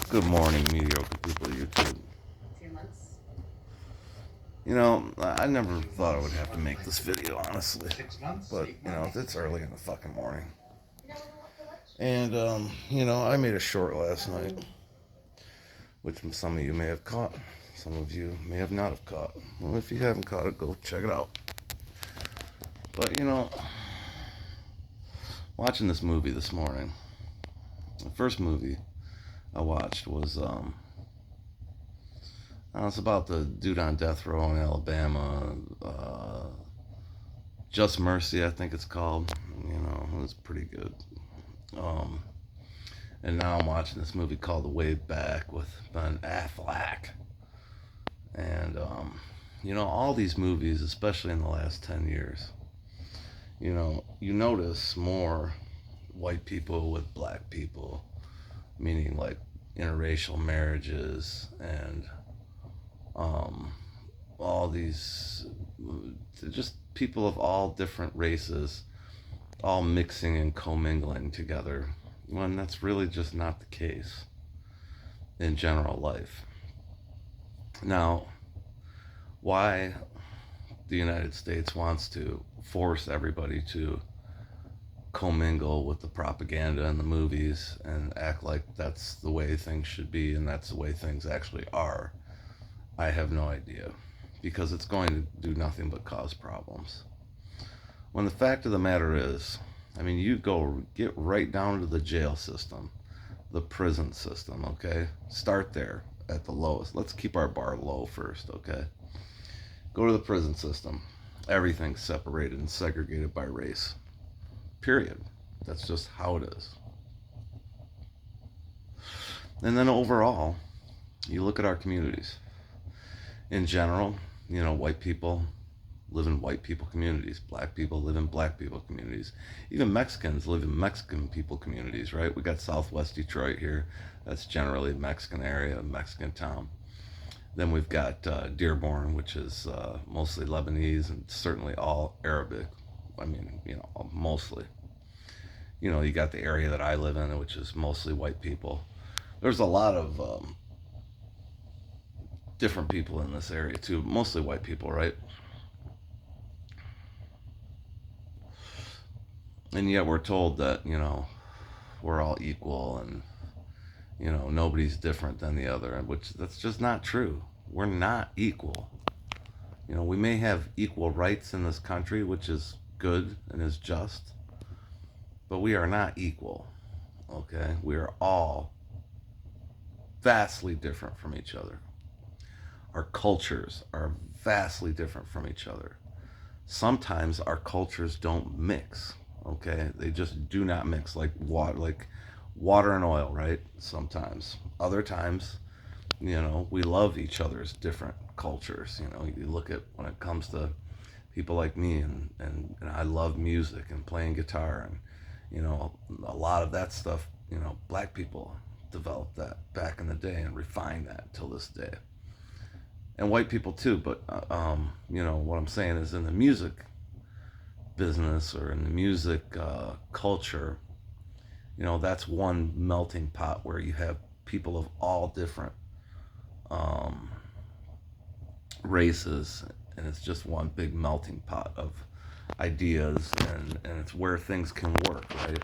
Good morning, mediocre people of YouTube. A few months. I never thought I would have to make this video, honestly. But, it's early in the fucking morning. And, I made a short last night, which some of you may have caught. Some of you may have not have caught. Well, if you haven't caught it, go check it out. But, watching this movie this morning, the first movie I watched was, it's about the dude on death row in Alabama. Just Mercy, I think it's called. It was pretty good. Um, and now I'm watching this movie called The Way Back with Ben Affleck. And, all these movies, especially in the last 10 years, you notice more white people with black people, meaning like interracial marriages and all these just people of all different races all mixing and commingling together when that's really just not the case in general life. Now, why the United States wants to force everybody to commingle with the propaganda in the movies and act like that's the way things should be and that's the way things actually are, I have no idea, because it's going to do nothing but cause problems. When the fact of the matter is, you go get right down to the jail system, the prison system, okay? Start there at the lowest. Let's keep our bar low first, okay? Go to the prison system. Everything's separated and segregated by race. Period. That's just how it is. And then overall, you look at our communities. In general, white people live in white people communities. Black people live in black people communities. Even Mexicans live in Mexican people communities, right? We got Southwest Detroit here. That's generally a Mexican area, a Mexican town. Then we've got Dearborn, which is mostly Lebanese and certainly all Arabic. Mostly. You got the area that I live in, which is mostly white people. There's a lot of different people in this area too, mostly white people, right? And yet we're told that, we're all equal and, nobody's different than the other, which that's just not true. We're not equal. We may have equal rights in this country, which is good and is just, but we are not equal, okay? We are all vastly different from each other. Our cultures are vastly different from each other. Sometimes our cultures don't mix, okay? They just do not mix like water and oil, right? Sometimes. Other times, we love each other's different cultures. You look at when it comes to people like me and I love music and playing guitar and, a lot of that stuff, black people developed that back in the day and refined that till this day. And white people too, but what I'm saying is in the music business or in the music culture, that's one melting pot where you have people of all different races, and it's just one big melting pot of ideas, and it's where things can work, right?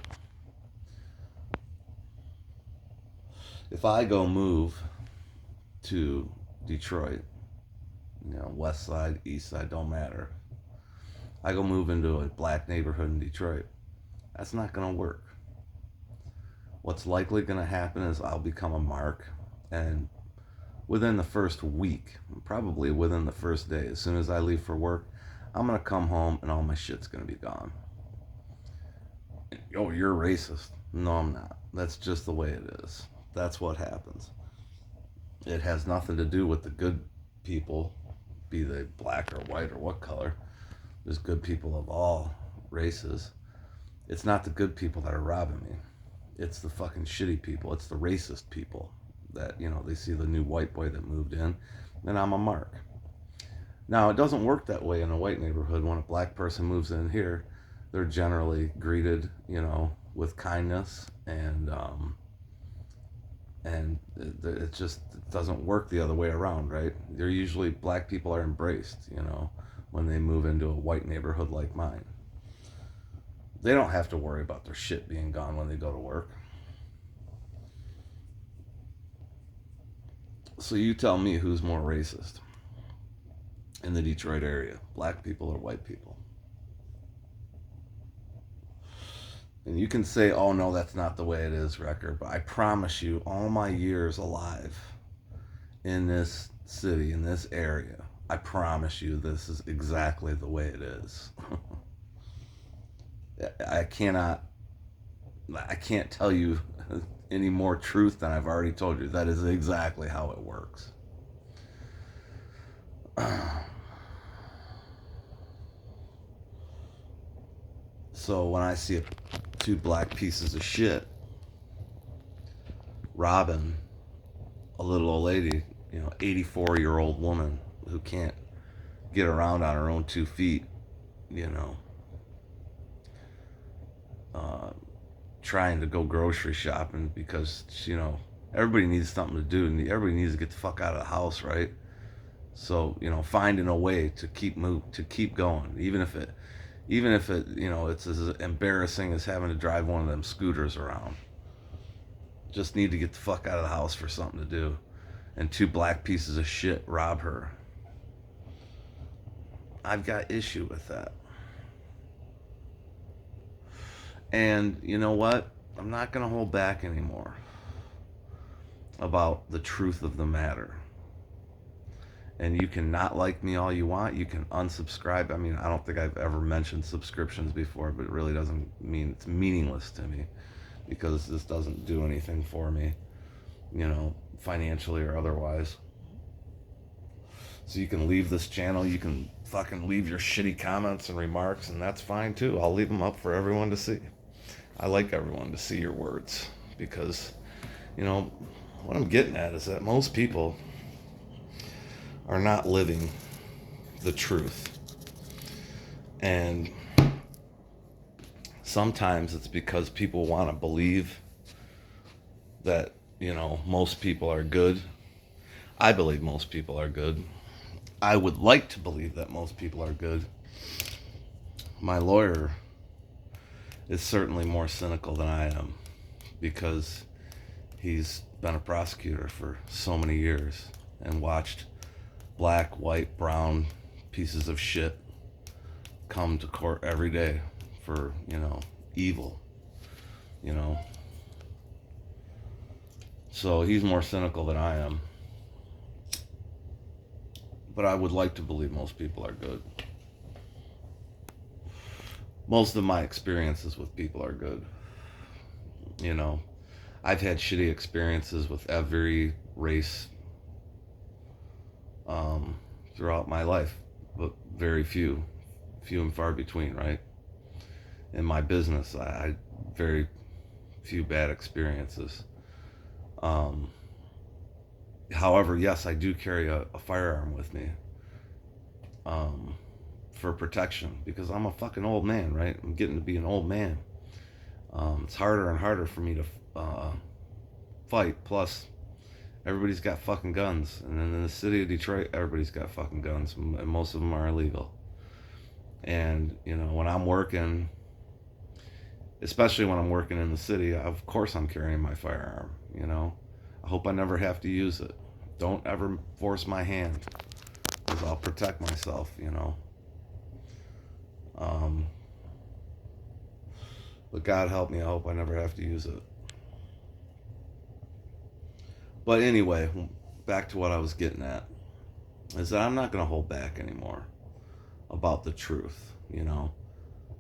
If I go move to Detroit, west side, east side, don't matter. I go move into a black neighborhood in Detroit. That's not going to work. What's likely going to happen is I'll become a mark, and within the first week, probably within the first day, as soon as I leave for work, I'm going to come home and all my shit's going to be gone. Oh, you're racist. No, I'm not. That's just the way it is. That's what happens. It has nothing to do with the good people, be they black or white or what color. There's good people of all races. It's not the good people that are robbing me. It's the fucking shitty people. It's the racist people that, they see the new white boy that moved in, and I'm a mark. Now, it doesn't work that way in a white neighborhood. When a black person moves in here, they're generally greeted, with kindness and And it just doesn't work the other way around, right? They're usually, black people are embraced, when they move into a white neighborhood like mine. They don't have to worry about their shit being gone when they go to work. So you tell me who's more racist in the Detroit area, black people or white people? And you can say, oh no, that's not the way it is, Wrecker, but I promise you, all my years alive in this city, in this area, I promise you this is exactly the way it is. I can't tell you any more truth than I've already told you. That is exactly how it works. So when I see two black pieces of shit robbing a little old lady, 84-year-old woman who can't get around on her own 2 feet, trying to go grocery shopping because, everybody needs something to do and everybody needs to get the fuck out of the house, right? So, finding a way to keep going, even if it, it's as embarrassing as having to drive one of them scooters around. Just need to get the fuck out of the house for something to do. And two black pieces of shit rob her. I've got issue with that. And you know what? I'm not going to hold back anymore about the truth of the matter. And you can not like me all you want. You can unsubscribe. I mean, I don't think I've ever mentioned subscriptions before, but it really doesn't mean, it's meaningless to me because this doesn't do anything for me, financially or otherwise. So you can leave this channel. You can fucking leave your shitty comments and remarks, and that's fine too. I'll leave them up for everyone to see. I like everyone to see your words because, what I'm getting at is that most people are not living the truth. And sometimes it's because people want to believe that, most people are good. I believe most people are good. I would like to believe that most people are good. My lawyer is certainly more cynical than I am because he's been a prosecutor for so many years and watched black, white, brown pieces of shit come to court every day for, evil, So he's more cynical than I am. But I would like to believe most people are good. Most of my experiences with people are good. I've had shitty experiences with every race throughout my life, but very few and far between, right? In my business, I had very few bad experiences. However, yes, I do carry a firearm with me for protection because I'm a fucking old man, right? I'm getting to be an old man. It's harder and harder for me to fight. Plus, everybody's got fucking guns. And then in the city of Detroit, everybody's got fucking guns. And most of them are illegal. And, when I'm working, especially when I'm working in the city, of course I'm carrying my firearm, I hope I never have to use it. Don't ever force my hand because I'll protect myself, But God help me, I hope I never have to use it. But anyway, back to what I was getting at, is that I'm not going to hold back anymore about the truth,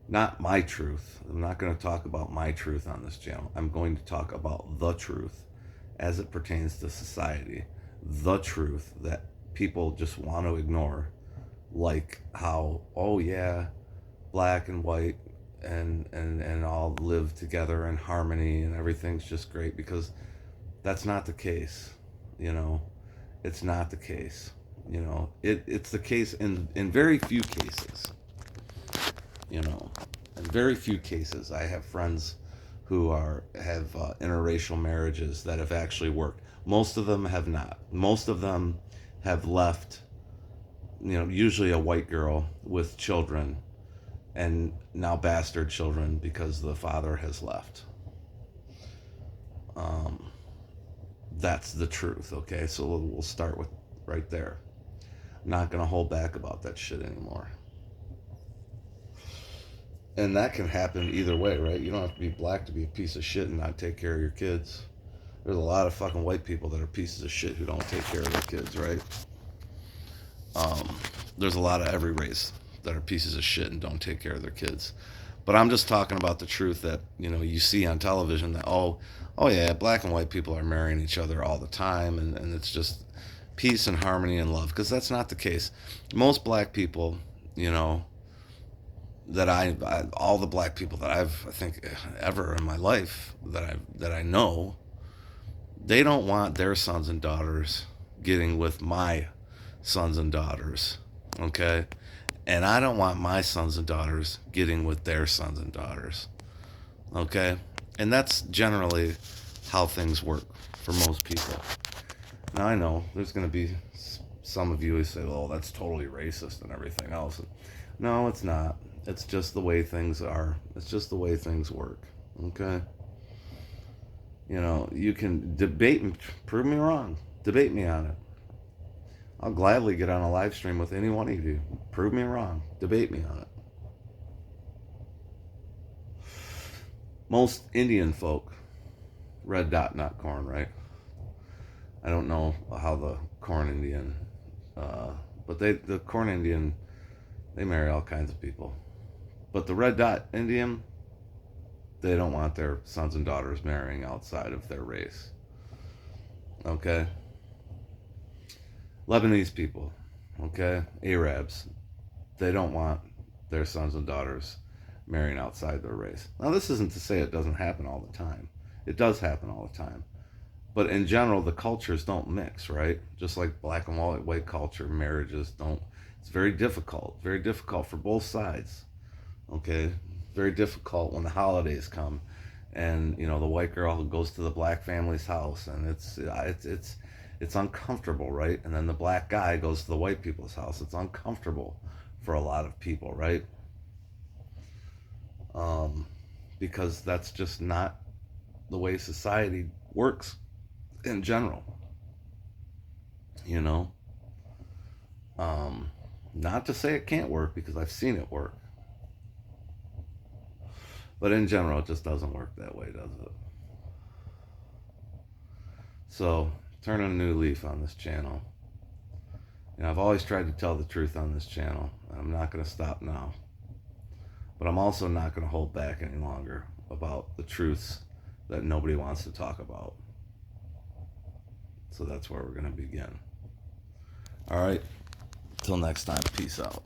Not my truth. I'm not going to talk about my truth on this channel. I'm going to talk about the truth as it pertains to society. The truth that people just want to ignore. Like how, oh yeah, black and white and all live together in harmony and everything's just great, because that's not the case. It's not the case. It's the case in very few cases. In very few cases. I have friends who have interracial marriages that have actually worked. Most of them have not. Most of them have left, usually a white girl with children, and now bastard children because the father has left. That's the truth, okay? So we'll start with right there. I'm not going to hold back about that shit anymore. And that can happen either way, right? You don't have to be black to be a piece of shit and not take care of your kids. There's a lot of fucking white people that are pieces of shit who don't take care of their kids, right? There's a lot of every race that are pieces of shit and don't take care of their kids. But I'm just talking about the truth that, you see on television that, oh yeah, black and white people are marrying each other all the time, and it's just peace and harmony and love, because that's not the case. Most black people, that all the black people that I think ever in my life that I know, they don't want their sons and daughters getting with my sons and daughters, okay? And I don't want my sons and daughters getting with their sons and daughters, okay? And that's generally how things work for most people. Now, I know there's going to be some of you who say, oh, that's totally racist and everything else. No, it's not. It's just the way things are. It's just the way things work, okay? You can debate and prove me wrong. Debate me on it. I'll gladly get on a live stream with any one of you. Prove me wrong. Debate me on it. Most Indian folk, red dot, not corn, right? I don't know how the corn Indian, but the corn Indian, they marry all kinds of people. But the red dot Indian, they don't want their sons and daughters marrying outside of their race. Okay? Lebanese people, okay? Arabs, they don't want their sons and daughters marrying outside their race. Now, this isn't to say it doesn't happen all the time. It does happen all the time. But in general, the cultures don't mix, right? Just like black and white culture, marriages don't. It's very difficult for both sides, okay? Very difficult when the holidays come, and the white girl goes to the black family's house, and it's uncomfortable, right? And then the black guy goes to the white people's house. It's uncomfortable for a lot of people, right? Because that's just not the way society works in general. Not to say it can't work, because I've seen it work. But in general, it just doesn't work that way, does it? So, turn a new leaf on this channel. I've always tried to tell the truth on this channel, and I'm not going to stop now. But I'm also not going to hold back any longer about the truths that nobody wants to talk about. So that's where we're going to begin. All right. Till next time. Peace out.